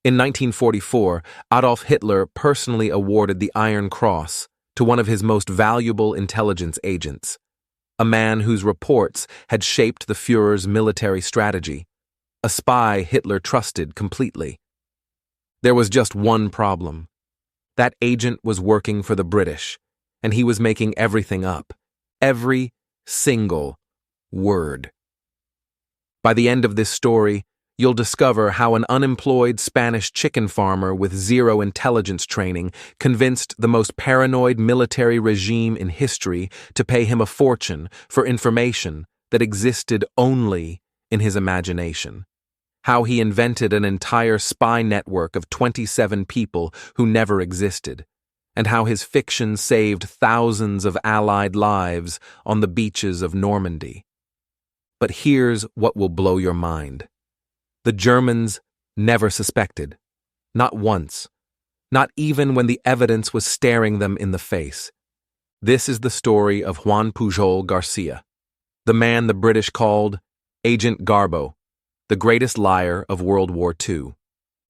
In 1944, Adolf Hitler personally awarded the Iron Cross to one of his most valuable intelligence agents, a man whose reports had shaped the Führer's military strategy, a spy Hitler trusted completely. There was just one problem. That agent was working for the British, and he was making everything up. Every single word. By the end of this story, you'll discover how an unemployed Spanish chicken farmer with zero intelligence training convinced the most paranoid military regime in history to pay him a fortune for information that existed only in his imagination. How he invented an entire spy network of 27 people who never existed, and how his fiction saved thousands of Allied lives on the beaches of Normandy. But here's what will blow your mind. The Germans never suspected. Not once. Not even when the evidence was staring them in the face. This is the story of Juan Pujol Garcia, the man the British called Agent Garbo, the greatest liar of World War II.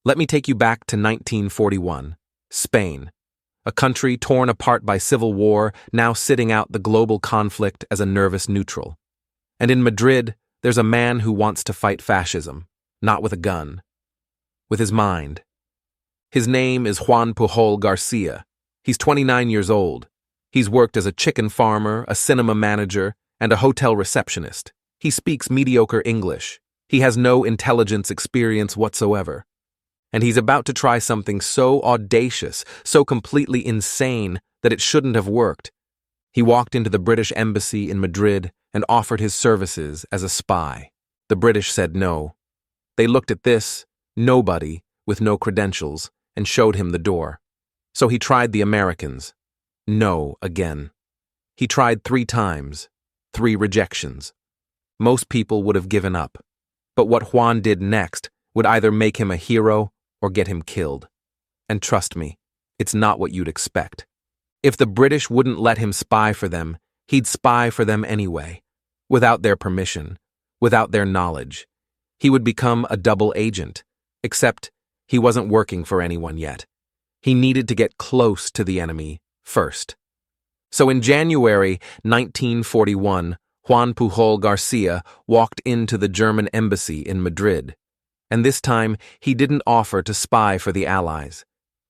Let me take you back to 1941, Spain, a country torn apart by civil war, now sitting out the global conflict as a nervous neutral. And in Madrid, there's a man who wants to fight fascism, not with a gun, with his mind. His name is Juan Pujol Garcia. He's 29 years old. He's worked as a chicken farmer, a cinema manager, and a hotel receptionist. He speaks mediocre English. He has no intelligence experience whatsoever. And he's about to try something so audacious, so completely insane that it shouldn't have worked. He walked into the British embassy in Madrid and offered his services as a spy. The British said no. They looked at this, nobody with no credentials, and showed him the door. So he tried the Americans. No again. He tried 3 times, 3 rejections. Most people would have given up. But what Juan did next would either make him a hero or get him killed. And trust me, it's not what you'd expect. If the British wouldn't let him spy for them, he'd spy for them anyway, without their permission, without their knowledge. He would become a double agent, except he wasn't working for anyone yet. He needed to get close to the enemy first. So in January 1941, Juan Pujol Garcia walked into the German embassy in Madrid, and this time he didn't offer to spy for the Allies.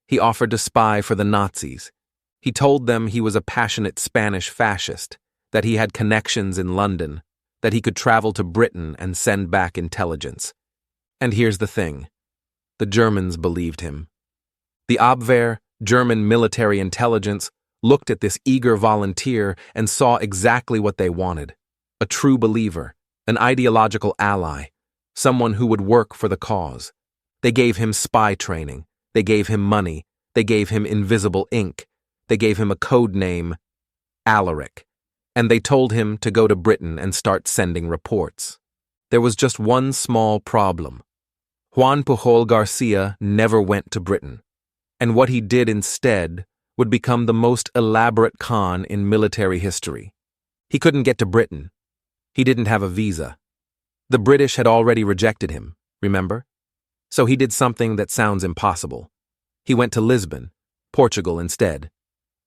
He offered to spy for the Nazis. He told them he was a passionate Spanish fascist, that he had connections in London, that he could travel to Britain and send back intelligence. And here's the thing. The Germans believed him. The Abwehr, German military intelligence, looked at this eager volunteer and saw exactly what they wanted. A true believer, an ideological ally, someone who would work for the cause. They gave him spy training. They gave him money. They gave him invisible ink. They gave him a code name, Alaric. And they told him to go to Britain and start sending reports. There was just one small problem. Juan Pujol Garcia never went to Britain, and what he did instead would become the most elaborate con in military history. He couldn't get to Britain. He didn't have a visa. The British had already rejected him, remember? So he did something that sounds impossible. He went to Lisbon, Portugal instead.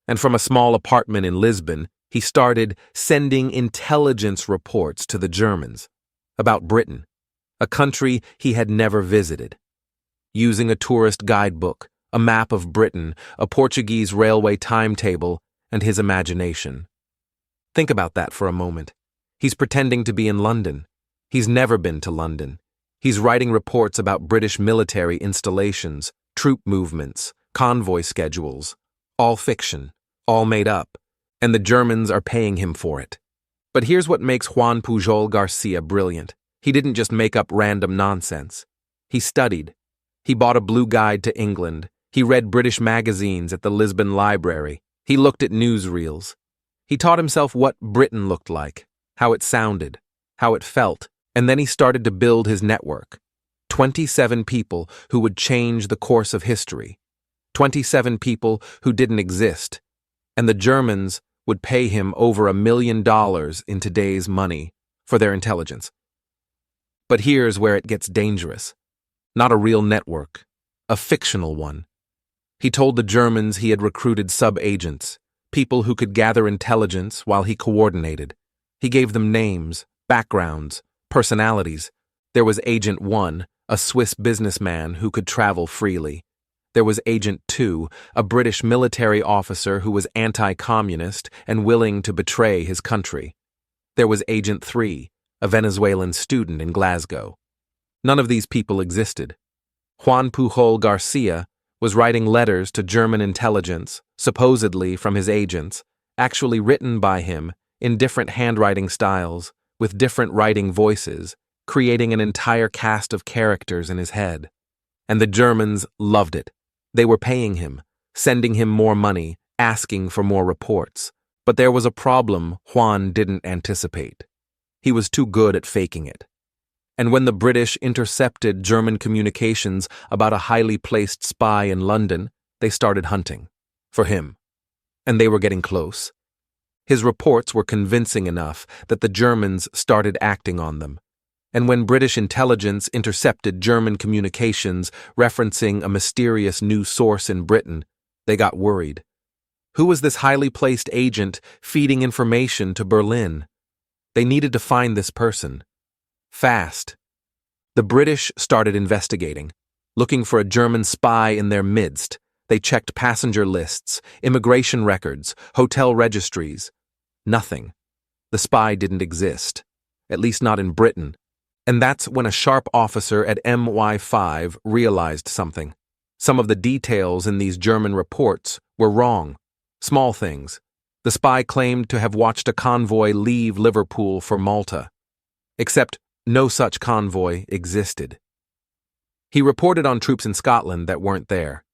And from a small apartment in Lisbon, he started sending intelligence reports to the Germans about Britain, a country he had never visited. Using a tourist guidebook, a map of Britain, a Portuguese railway timetable, and his imagination. Think about that for a moment. He's pretending to be in London. He's never been to London. He's writing reports about British military installations, troop movements, convoy schedules, all fiction, all made up, and the Germans are paying him for it. But here's what makes Juan Pujol Garcia brilliant. He didn't just make up random nonsense. He studied. He bought a blue guide to England. He read British magazines at the Lisbon Library. He looked at newsreels. He taught himself what Britain looked like, how it sounded, how it felt, and then he started to build his network. 27 people who would change the course of history. 27 people who didn't exist. And the Germans would pay him over $1 million in today's money for their intelligence. But here's where it gets dangerous. Not a real network, a fictional one. He told the Germans he had recruited sub-agents, people who could gather intelligence while he coordinated. He gave them names, backgrounds, personalities. There was Agent 1, a Swiss businessman who could travel freely. There was Agent 2, a British military officer who was anti-communist and willing to betray his country. There was Agent 3, a Venezuelan student in Glasgow. None of these people existed. Juan Pujol Garcia was writing letters to German intelligence, supposedly from his agents, actually written by him in different handwriting styles, with different writing voices, creating an entire cast of characters in his head. And the Germans loved it. They were paying him, sending him more money, asking for more reports. But there was a problem Juan didn't anticipate. He was too good at faking it. And when the British intercepted German communications about a highly placed spy in London, they started hunting for him. And they were getting close. His reports were convincing enough that the Germans started acting on them. And when British intelligence intercepted German communications referencing a mysterious new source in Britain, they got worried. Who was this highly placed agent feeding information to Berlin? They needed to find this person. Fast. The British started investigating, looking for a German spy in their midst. They checked passenger lists, immigration records, hotel registries. Nothing. The spy didn't exist, at least not in Britain. And that's when a sharp officer at MI5 realized something. Some of the details in these German reports were wrong. Small things. The spy claimed to have watched a convoy leave Liverpool for Malta. Except no such convoy existed. He reported on troops in Scotland that weren't there.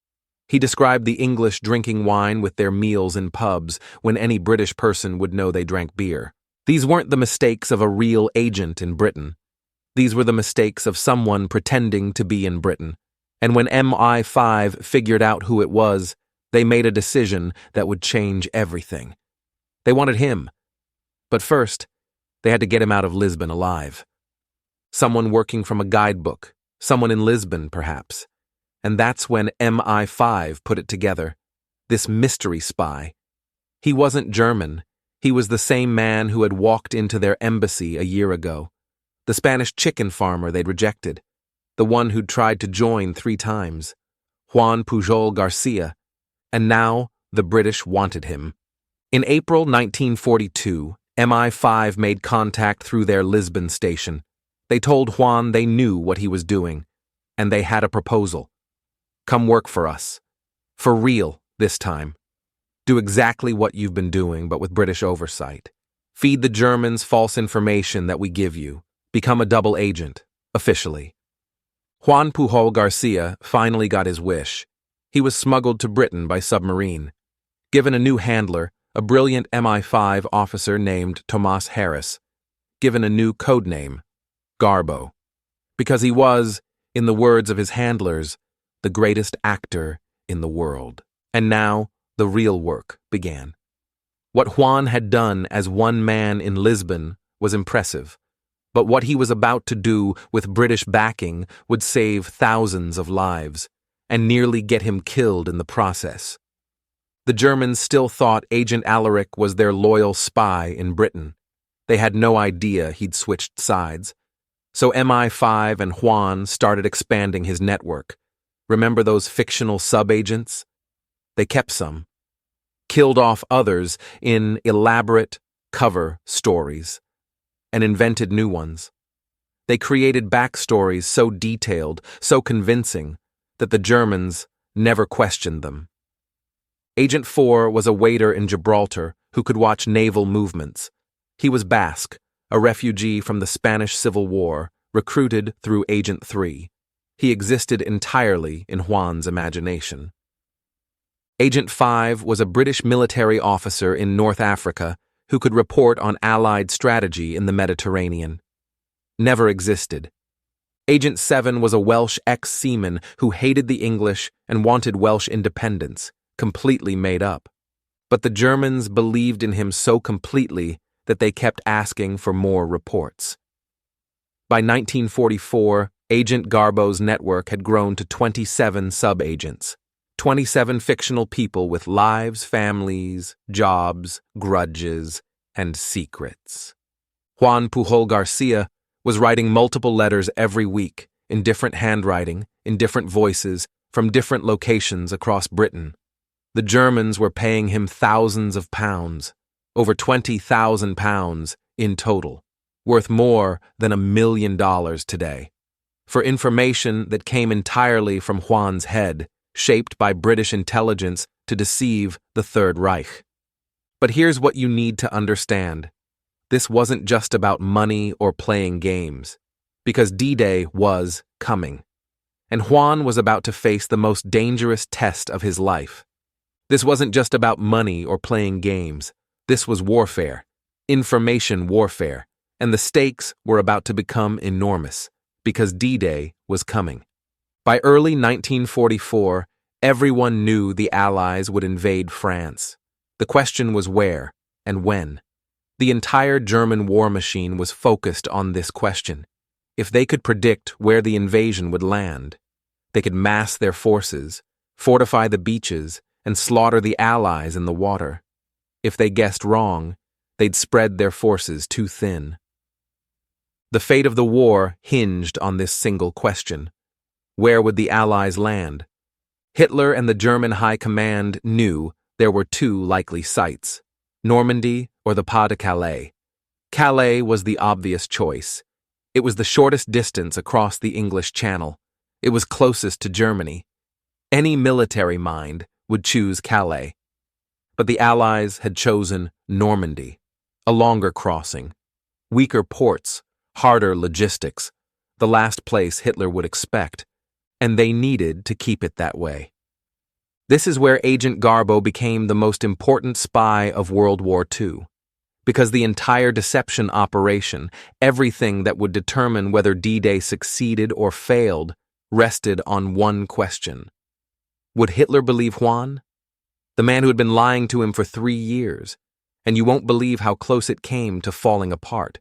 He described the English drinking wine with their meals in pubs when any British person would know they drank beer. These weren't the mistakes of a real agent in Britain. These were the mistakes of someone pretending to be in Britain. And when MI5 figured out who it was, they made a decision that would change everything. They wanted him. But first, they had to get him out of Lisbon alive. Someone working from a guidebook, someone in Lisbon, perhaps. And that's when MI5 put it together. This mystery spy. He wasn't German. He was the same man who had walked into their embassy a year ago. The Spanish chicken farmer they'd rejected. The one who'd tried to join 3 times. Juan Pujol Garcia. And now the British wanted him. In April 1942, MI5 made contact through their Lisbon station. They told Juan they knew what he was doing, and they had a proposal. Come work for us. For real, this time. Do exactly what you've been doing, but with British oversight. Feed the Germans false information that we give you. Become a double agent, officially. Juan Pujol Garcia finally got his wish. He was smuggled to Britain by submarine. Given a new handler, a brilliant MI5 officer named Thomas Harris. Given a new code name, Garbo. Because he was, in the words of his handlers, the greatest actor in the world. And now, the real work began. What Juan had done as one man in Lisbon was impressive. But what he was about to do with British backing would save thousands of lives, and nearly get him killed in the process. The Germans still thought Agent Alaric was their loyal spy in Britain. They had no idea he'd switched sides. So MI5 and Juan started expanding his network. Remember those fictional sub-agents? They kept some. Killed off others in elaborate cover stories. And invented new ones. They created backstories so detailed, so convincing, that the Germans never questioned them. Agent 4 was a waiter in Gibraltar who could watch naval movements. He was Basque, a refugee from the Spanish Civil War, recruited through Agent 3. He existed entirely in Juan's imagination. Agent 5 was a British military officer in North Africa who could report on Allied strategy in the Mediterranean. Never existed. Agent 7 was a Welsh ex-seaman who hated the English and wanted Welsh independence, completely made up. But the Germans believed in him so completely that they kept asking for more reports. By 1944, Agent Garbo's network had grown to 27 sub-agents, 27 fictional people with lives, families, jobs, grudges, and secrets. Juan Pujol Garcia was writing multiple letters every week, in different handwriting, in different voices, from different locations across Britain. The Germans were paying him thousands of pounds, over £20,000 in total, worth more than $1 million today, for information that came entirely from Juan's head, shaped by British intelligence to deceive the Third Reich. But here's what you need to understand. This wasn't just about money or playing games, because D-Day was coming, and Juan was about to face the most dangerous test of his life. This wasn't just about money or playing games. This was warfare, information warfare, and the stakes were about to become enormous, because D-Day was coming. By early 1944, everyone knew the Allies would invade France. The question was where and when. The entire German war machine was focused on this question. If they could predict where the invasion would land, they could mass their forces, fortify the beaches, and slaughter the Allies in the water. If they guessed wrong, they'd spread their forces too thin. The fate of the war hinged on this single question. Where would the Allies land? Hitler and the German High Command knew there were two likely sites, Normandy or the Pas de Calais. Calais was the obvious choice. It was the shortest distance across the English Channel. It was closest to Germany. Any military mind would choose Calais. But the Allies had chosen Normandy, a longer crossing, weaker ports, harder logistics, the last place Hitler would expect, and they needed to keep it that way. This is where Agent Garbo became the most important spy of World War II, because the entire deception operation, everything that would determine whether D-Day succeeded or failed, rested on one question. Would Hitler believe Juan? The man who had been lying to him for 3 years, and you won't believe how close it came to falling apart.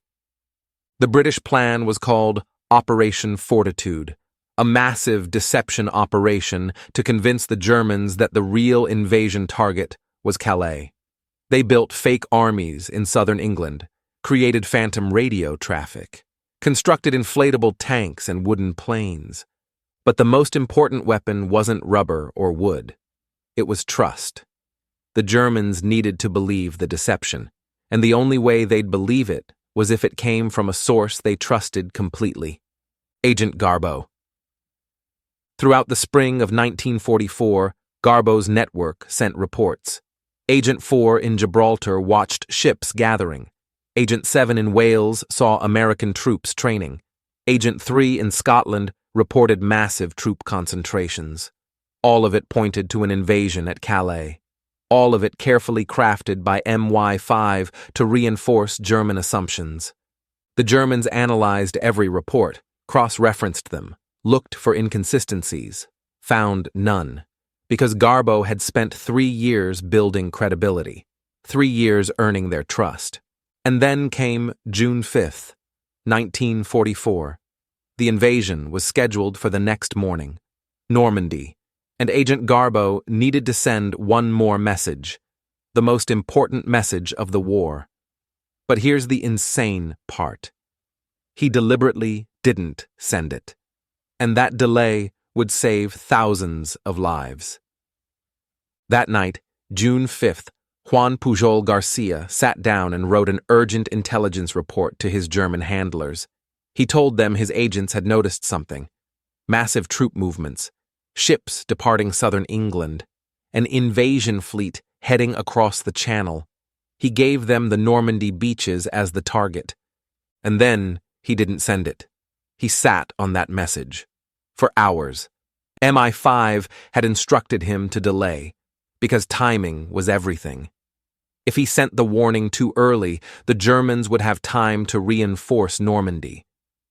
The British plan was called Operation Fortitude, a massive deception operation to convince the Germans that the real invasion target was Calais. They built fake armies in southern England, created phantom radio traffic, constructed inflatable tanks and wooden planes. But the most important weapon wasn't rubber or wood. It was trust. The Germans needed to believe the deception, and the only way they'd believe it was if it came from a source they trusted completely. Agent Garbo. Throughout the spring of 1944, Garbo's network sent reports. Agent 4 in Gibraltar watched ships gathering. Agent 7 in Wales saw American troops training. Agent 3 in Scotland reported massive troop concentrations. All of it pointed to an invasion at Calais. All of it carefully crafted by MI5 to reinforce German assumptions. The Germans analyzed every report, cross-referenced them, looked for inconsistencies, found none, because Garbo had spent 3 years building credibility, 3 years earning their trust. And then came June 5th, 1944. The invasion was scheduled for the next morning, Normandy, and Agent Garbo needed to send one more message, the most important message of the war. But here's the insane part. He deliberately didn't send it, and that delay would save thousands of lives. That night, June 5th, Juan Pujol Garcia sat down and wrote an urgent intelligence report to his German handlers. He told them his agents had noticed something: massive troop movements, ships departing southern England, an invasion fleet heading across the Channel. He gave them the Normandy beaches as the target. And then he didn't send it. He sat on that message. For hours. MI5 had instructed him to delay, because timing was everything. If he sent the warning too early, the Germans would have time to reinforce Normandy.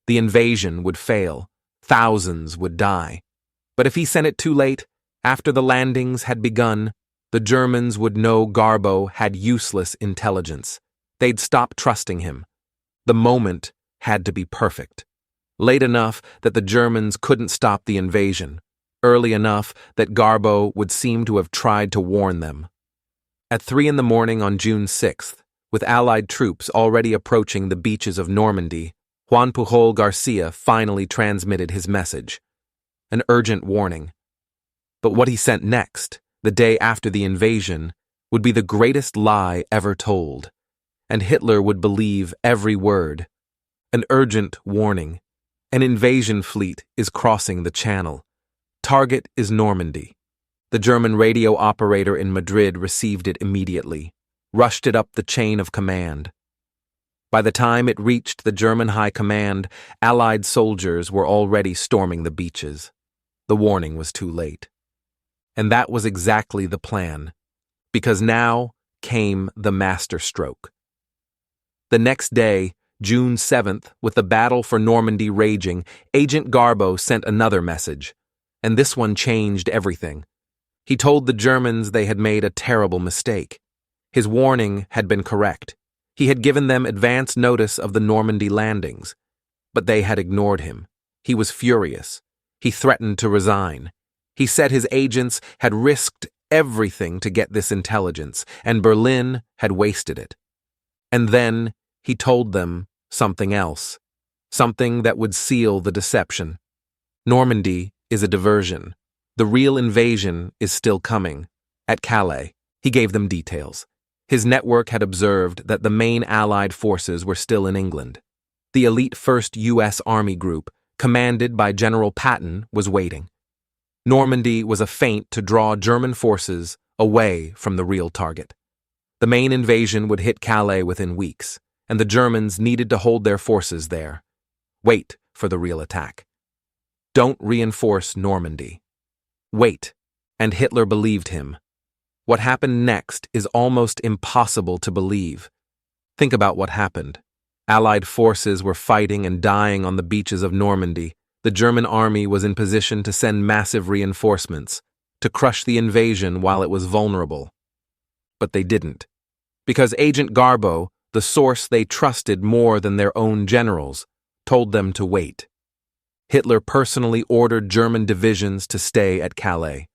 The invasion would fail. Thousands would die. But if he sent it too late, after the landings had begun, the Germans would know Garbo had useless intelligence. They'd stop trusting him. The moment had to be perfect. late enough that the Germans couldn't stop the invasion, early enough that Garbo would seem to have tried to warn them. At 3 in the morning on June 6th, with Allied troops already approaching the beaches of Normandy, Juan Pujol Garcia finally transmitted his message. An urgent warning. But what he sent next, the day after the invasion, would be the greatest lie ever told, and Hitler would believe every word. An urgent warning. An invasion fleet is crossing the Channel. Target is Normandy. The German radio operator in Madrid received it immediately, rushed it up the chain of command. By the time it reached the German High Command, Allied soldiers were already storming the beaches. The warning was too late. And that was exactly the plan, because now came the masterstroke. The next day, June 7th, with the battle for Normandy raging, Agent Garbo sent another message, and this one changed everything. He told the Germans they had made a terrible mistake. His warning had been correct. He had given them advance notice of the Normandy landings, but they had ignored him. He was furious. He threatened to resign. He said his agents had risked everything to get this intelligence, and Berlin had wasted it. And then he told them something else, something that would seal the deception. Normandy is a diversion. The real invasion is still coming. At Calais, he gave them details. His network had observed that the main Allied forces were still in England. The elite 1st U.S. Army Group, commanded by General Patton, was waiting. Normandy was a feint to draw German forces away from the real target. The main invasion would hit Calais within weeks, and the Germans needed to hold their forces there. Wait for the real attack. Don't reinforce Normandy. Wait, and Hitler believed him. What happened next is almost impossible to believe. Think about what happened. Allied forces were fighting and dying on the beaches of Normandy. The German army was in position to send massive reinforcements, to crush the invasion while it was vulnerable. But they didn't. Because Agent Garbo, the source they trusted more than their own generals, told them to wait. Hitler personally ordered German divisions to stay at Calais,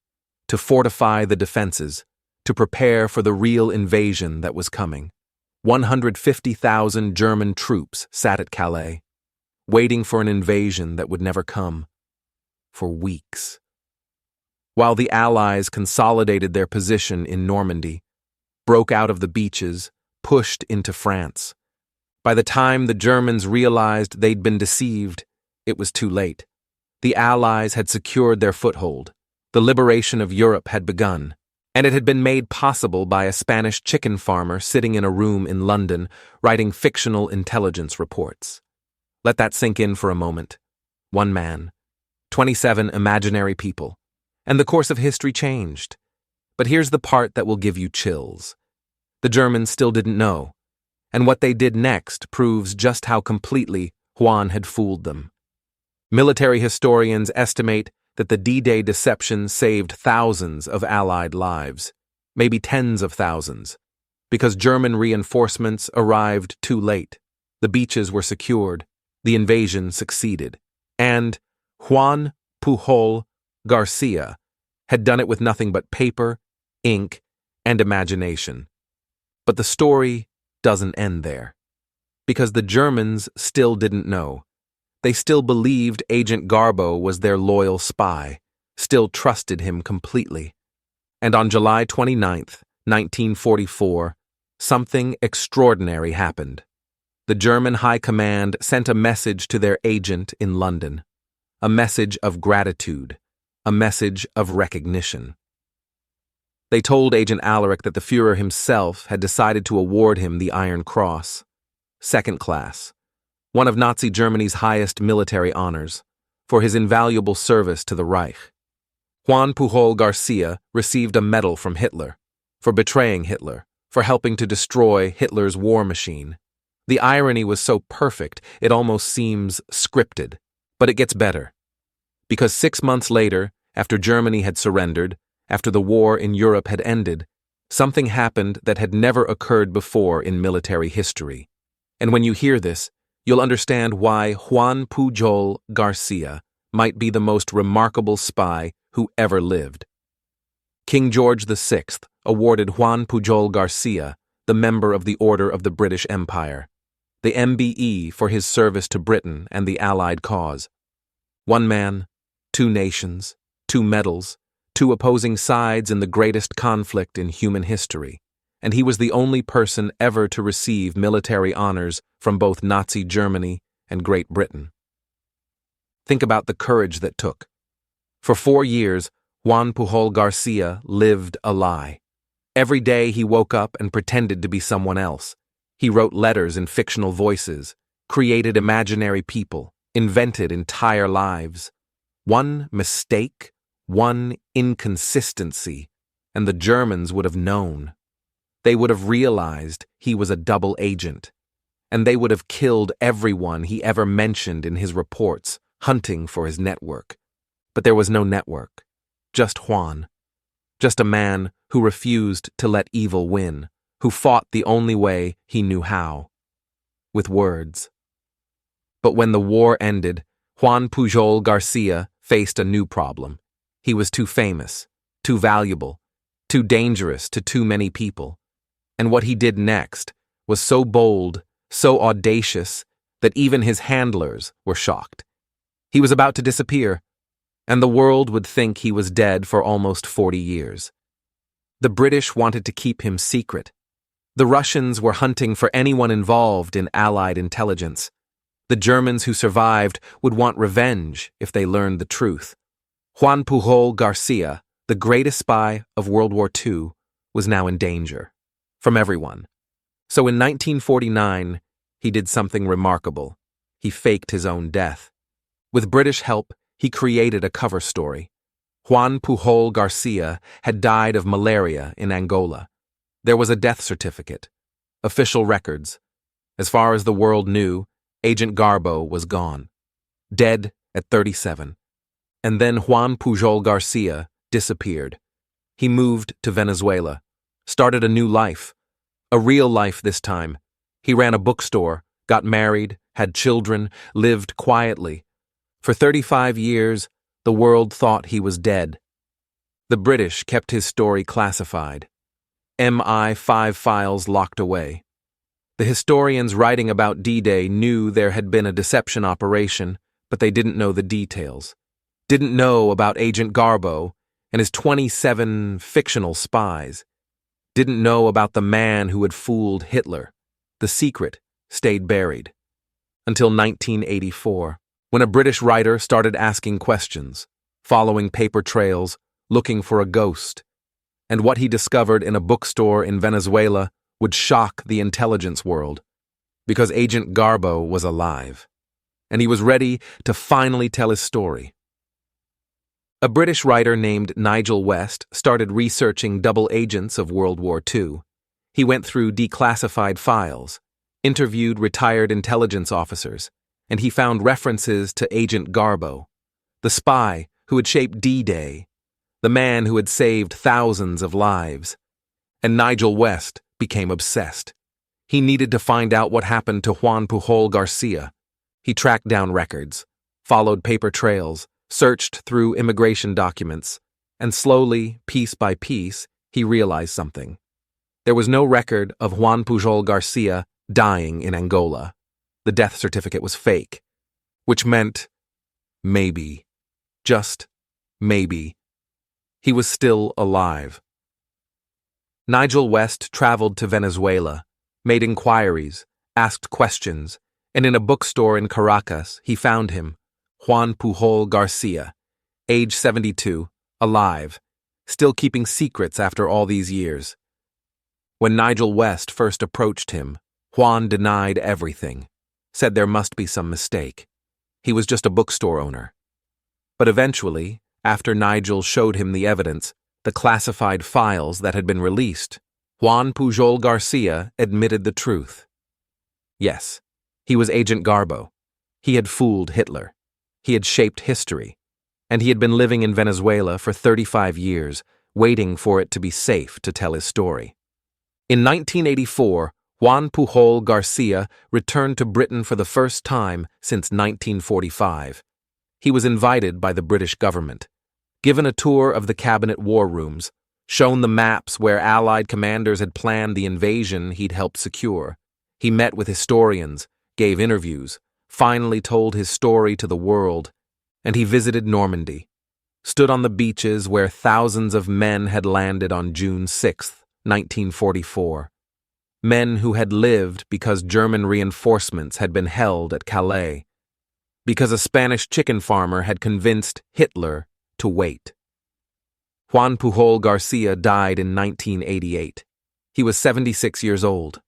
to fortify the defenses, to prepare for the real invasion that was coming. 150,000 German troops sat at Calais, waiting for an invasion that would never come, for weeks. While the Allies consolidated their position in Normandy, broke out of the beaches, pushed into France. By the time the Germans realized they'd been deceived, it was too late. The Allies had secured their foothold. The liberation of Europe had begun, and it had been made possible by a Spanish chicken farmer sitting in a room in London writing fictional intelligence reports. Let that sink in for a moment. One man, 27 imaginary people, and the course of history changed. But here's the part that will give you chills. The Germans still didn't know, and what they did next proves just how completely Juan had fooled them. Military historians estimate that the D-Day deception saved thousands of Allied lives, maybe tens of thousands, because German reinforcements arrived too late. The beaches were secured, the invasion succeeded, and Juan Pujol Garcia had done it with nothing but paper, ink, and imagination. But the story doesn't end there, because the Germans still didn't know. They still believed Agent Garbo was their loyal spy, still trusted him completely. And on July 29th, 1944, something extraordinary happened. The German High Command sent a message to their agent in London, a message of gratitude, a message of recognition. They told Agent Alaric that the Führer himself had decided to award him the Iron Cross, second class, one of Nazi Germany's highest military honors, for his invaluable service to the Reich. Juan Pujol Garcia received a medal from Hitler, for betraying Hitler, for helping to destroy Hitler's war machine. The irony was so perfect it almost seems scripted, but it gets better. Because 6 months later, after Germany had surrendered, after the war in Europe had ended, something happened that had never occurred before in military history. And when you hear this, you'll understand why Juan Pujol Garcia might be the most remarkable spy who ever lived. King George VI awarded Juan Pujol Garcia the Member of the Order of the British Empire, the MBE, for his service to Britain and the Allied cause. One man, two nations, two medals, two opposing sides in the greatest conflict in human history, and he was the only person ever to receive military honors from both Nazi Germany and Great Britain. Think about the courage that took. For 4 years, Juan Pujol Garcia lived a lie. Every day he woke up and pretended to be someone else. He wrote letters in fictional voices, created imaginary people, invented entire lives. One mistake, one inconsistency, and the Germans would have known. They would have realized he was a double agent, and they would have killed everyone he ever mentioned in his reports, hunting for his network. But there was no network, just Juan. Just a man who refused to let evil win, who fought the only way he knew how, with words. But when the war ended, Juan Pujol Garcia faced a new problem. He was too famous, too valuable, too dangerous to too many people. And what he did next was so bold, so audacious, that even his handlers were shocked. He was about to disappear, and the world would think he was dead for almost 40 years. The British wanted to keep him secret. The Russians were hunting for anyone involved in Allied intelligence. The Germans who survived would want revenge if they learned the truth. Juan Pujol Garcia, the greatest spy of World War II, was now in danger. From everyone. So in 1949, he did something remarkable. He faked his own death. With British help, he created a cover story. Juan Pujol Garcia had died of malaria in Angola. There was a death certificate. Official records. As far as the world knew, Agent Garbo was gone. Dead at 37. And then Juan Pujol Garcia disappeared. He moved to Venezuela, started a new life. A real life this time. He ran a bookstore, got married, had children, lived quietly. For 35 years, the world thought he was dead. The British kept his story classified. MI5 files locked away. The historians writing about D-Day knew there had been a deception operation, but they didn't know the details. Didn't know about Agent Garbo and his 27 fictional spies. Didn't know about the man who had fooled Hitler. The secret stayed buried. Until 1984, when a British writer started asking questions, following paper trails, looking for a ghost. And what he discovered in a bookstore in Venezuela would shock the intelligence world, because Agent Garbo was alive, and he was ready to finally tell his story. A British writer named Nigel West started researching double agents of World War II. He went through declassified files, interviewed retired intelligence officers, and he found references to Agent Garbo, the spy who had shaped D-Day, the man who had saved thousands of lives. And Nigel West became obsessed. He needed to find out what happened to Juan Pujol Garcia. He tracked down records, followed paper trails, searched through immigration documents, and slowly, piece by piece, he realized something. There was no record of Juan Pujol Garcia dying in Angola. The death certificate was fake, which meant maybe, just maybe, he was still alive. Nigel West traveled to Venezuela, made inquiries, asked questions, and in a bookstore in Caracas, he found him, Juan Pujol Garcia, age 72, alive, still keeping secrets after all these years. When Nigel West first approached him, Juan denied everything, said there must be some mistake. He was just a bookstore owner. But eventually, after Nigel showed him the evidence, the classified files that had been released, Juan Pujol Garcia admitted the truth. Yes, he was Agent Garbo. He had fooled Hitler. He had shaped history. And he had been living in Venezuela for 35 years, waiting for it to be safe to tell his story. In 1984, Juan Pujol Garcia returned to Britain for the first time since 1945. He was invited by the British government, given a tour of the cabinet war rooms, shown the maps where Allied commanders had planned the invasion he'd helped secure. He met with historians, gave interviews, finally told his story to the world, and he visited Normandy, stood on the beaches where thousands of men had landed on June 6, 1944. Men who had lived because German reinforcements had been held at Calais, because a Spanish chicken farmer had convinced Hitler to wait. Juan Pujol Garcia died in 1988. He was 76 years old.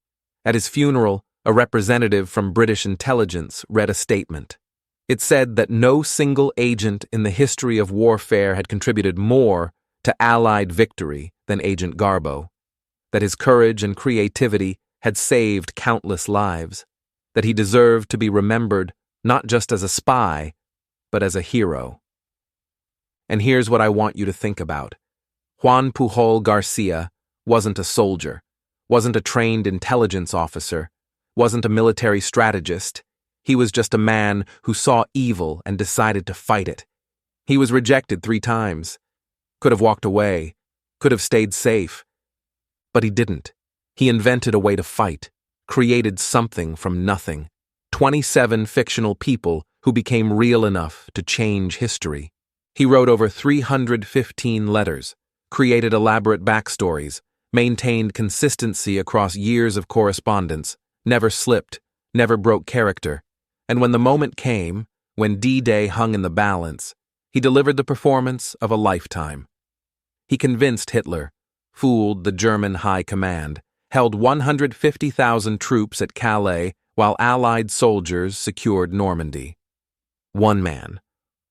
At his funeral, a representative from British intelligence read a statement. It said that no single agent in the history of warfare had contributed more to Allied victory than Agent Garbo, that his courage and creativity had saved countless lives, that he deserved to be remembered not just as a spy, but as a hero. And here's what I want you to think about. Juan Pujol Garcia wasn't a soldier, wasn't a trained intelligence officer, wasn't a military strategist. He was just a man who saw evil and decided to fight it. He was rejected 3 times, could have walked away, could have stayed safe, but he didn't. He invented a way to fight, created something from nothing. 27 fictional people who became real enough to change history. He wrote over 315 letters, created elaborate backstories, maintained consistency across years of correspondence, never slipped, never broke character, and when the moment came, when D-Day hung in the balance, he delivered the performance of a lifetime. He convinced Hitler, fooled the German High Command, held 150,000 troops at Calais while Allied soldiers secured Normandy. One man,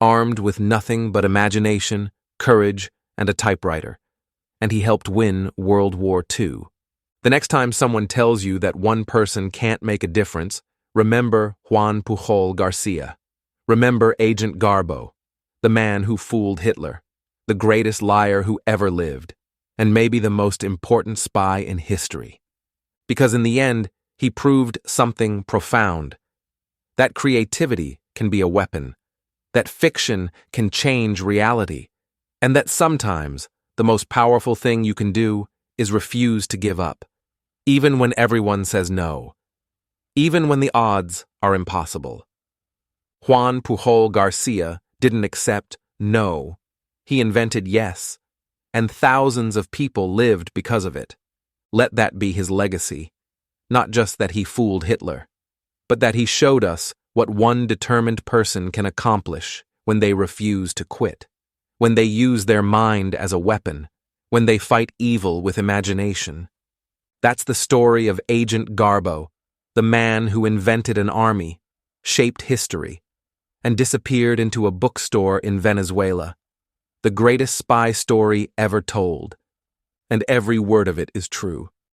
armed with nothing but imagination, courage, and a typewriter, and he helped win World War II. The next time someone tells you that one person can't make a difference, remember Juan Pujol Garcia. Remember Agent Garbo, the man who fooled Hitler, the greatest liar who ever lived, and maybe the most important spy in history. Because in the end, he proved something profound. That creativity can be a weapon, that fiction can change reality, and that sometimes the most powerful thing you can do is refuse to give up, even when everyone says no, even when the odds are impossible. Juan Pujol Garcia didn't accept no. He invented yes, and thousands of people lived because of it. Let that be his legacy. Not just that he fooled Hitler, but that he showed us what one determined person can accomplish when they refuse to quit, when they use their mind as a weapon, when they fight evil with imagination. That's the story of Agent Garbo, the man who invented an army, shaped history, and disappeared into a bookstore in Venezuela. The greatest spy story ever told, and every word of it is true.